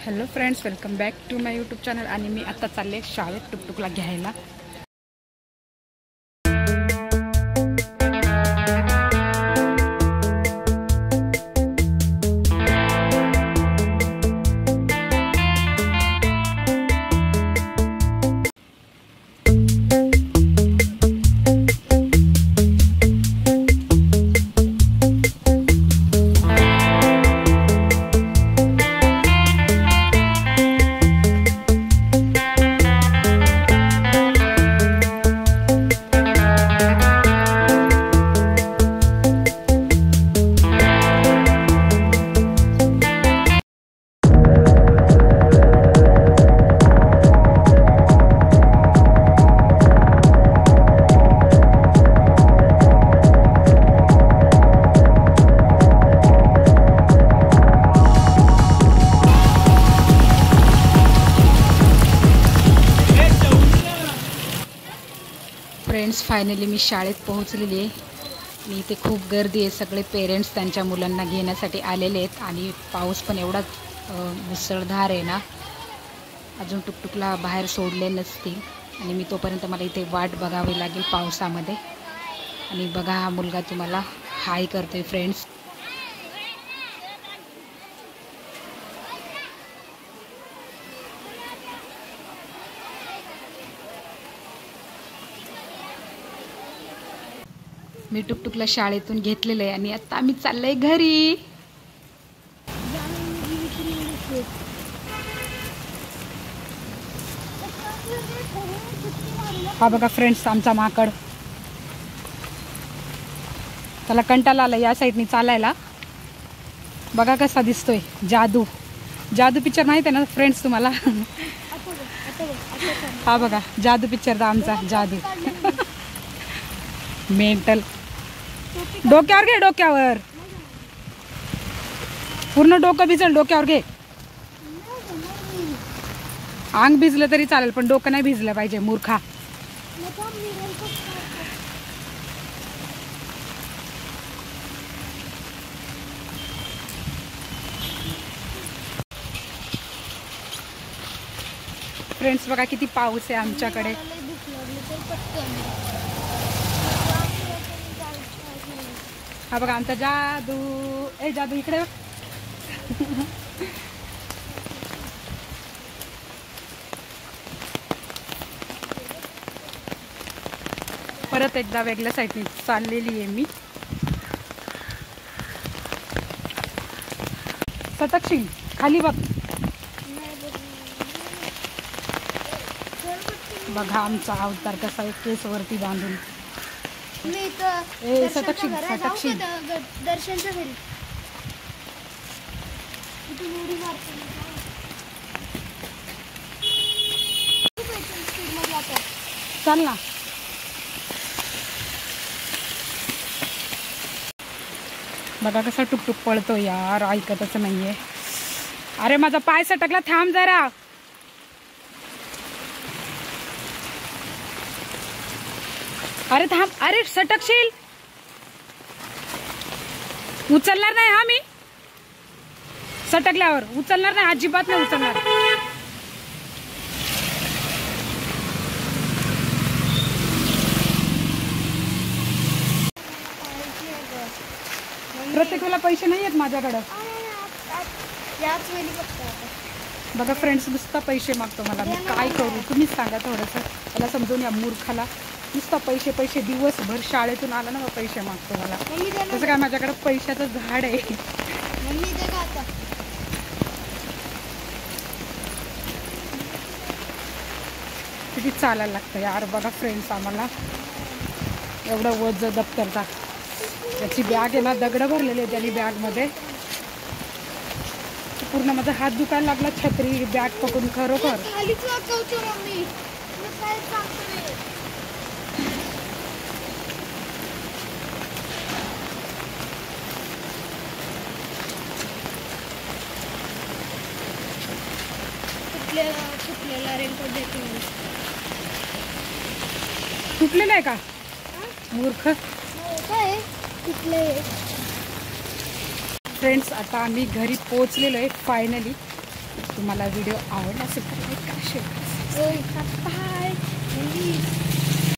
Hello friends, welcome back to my YouTube channel. आणि मी आता चालले शाळेत टुकटुकला घ्यायला. फ्रेंड्स, फायनली मी शाळेत पोहोचलेली आहे. मी इथे खूप गर्दी आहे. सगळे पेरेंट्स त्यांच्या मुलांना घेण्यासाठी आलेले आहेत आणि पाऊस पण एवढा मुसळधार आहे ना. अजून टुकटुकला बाहेर सोडले नसतील आणि मी तोपर्यंत मला इथे वाट बघावी लागेल पावसामध्ये. आणि बघा, हा मुलगा तुम्हाला हाय करतोय फ्रेंड्स. मी टुकटुकला शाळेतून घेतलेलं आहे आणि आता आम्ही चाललंय घरी. हा बघा फ्रेंड्स, आमचा माकड. त्याला कंटाळा आला या साईडनी चालायला. बघा कसा दिसतोय. जादू जादू पिक्चर माहिती आहे ना फ्रेंड्स तुम्हाला? हा बघा, जादू पिक्चरचा आमचा जादू. मेंटल. डोक्यावर घे, डोक्यावर. पूर्ण डोकं भिजल. डोक्यावर घे. अंग भिजलं तरी चालेल पण डोकं नाही भिजलं पाहिजे, मूर्खा. फ्रेंड्स, बघा किती पाऊस आहे आमच्याकडे. हा बघा आमचा जादू. ए जादू, इकडे. परत एकदा वेगळ्या साईडने चाललेली आहे मी. सटकशील खाली बघ. बघा आमचा अवतार कसा आहे, केस वरती बांधून. सटकशील सटकशील. दर्शनच्या घरी चाल ना. बघा कसा टुकटुक पळतो यार, ऐकतच नाहीये. अरे माझा पाय सटकला, थांब जरा. अरे थांब. अरे सटकशील. उचलणार नाही हा मी. सटकल्यावर उचलणार नाही, अजिबात नाही उचलणार. प्रत्येक वेळेला पैसे नाही आहेत माझ्याकडं. बघा फ्रेंड्स, नुसता पैसे मागतो मला. मी काय करू तुम्हीच सांगा थोडंसं. त्याला समजून या मूर्खाला. नुसता पैसे पैसे, दिवसभर शाळेतून आला ना, पैसे मागतो मला. तसं काय माझ्याकडे पैशाचं झाड आहे. किती चालायला लागतं यार. बघा फ्रेंड्स, आम्हाला एवढं वज दप्तरचा. त्याची बॅग आहे ना, दगडं भरलेले आहे त्याची बॅगमध्ये. पूर्ण माझा हात दुखायला लागला छत्री बॅग पकडून. खरोखर तुटलेला आहे का मूर्ख? फ्रेंड्स, आता आम्ही घरी पोहोचलेलो आहे फायनली. तुम्हाला व्हिडिओ आवडला असेल तर लाईक करा, शेअर करा, बाय.